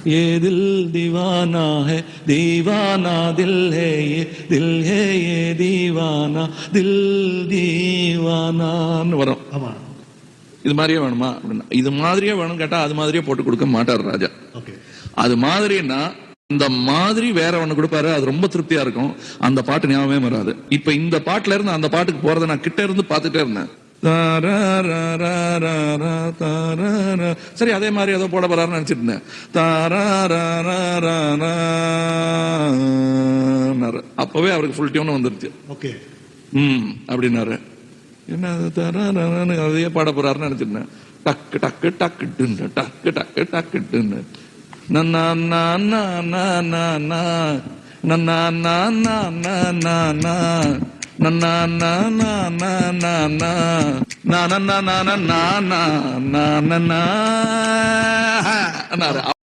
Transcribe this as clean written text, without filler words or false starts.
ये दिल दीवाना है दीवाना दिल है ये दीवाना दिल दीवाனான்னு வரும். ஆமா. இது மாதிரியே வேணுமா அப்படின்னா இது மாதிரியே வேணும் கேட்டா அது மாதிரியே போட்டு கொடுக்க மாட்டார் ராஜா. ஓகே. அது மாதிரின்னா இந்த மாதிரி வேற ஒண்ணு கொடுப்பாரு, அது ரொம்ப திருப்தியா இருக்கும். அந்த பாட்டு ஞாபகமே வராது. இப்ப இந்த பாட்டுல இருந்து அந்த பாட்டுக்கு போறதை நான் கிட்ட இருந்து பாத்துட்டே இருந்தேன். சரி, அதே மாதிரி ஏதோ போட போறாருன்னு நினைச்சிட்டு இருந்தேன். அப்பவே அவருக்கு ஃபுல் டியூன் வந்துருச்சு. ஓகே. அப்படின்னாரு. என்ன அதையே பாட போறாருன்னு நினைச்சிருந்தேன். டக்கு டக்கு டக்கு டக்கு டக்கு டக்கு டக்கு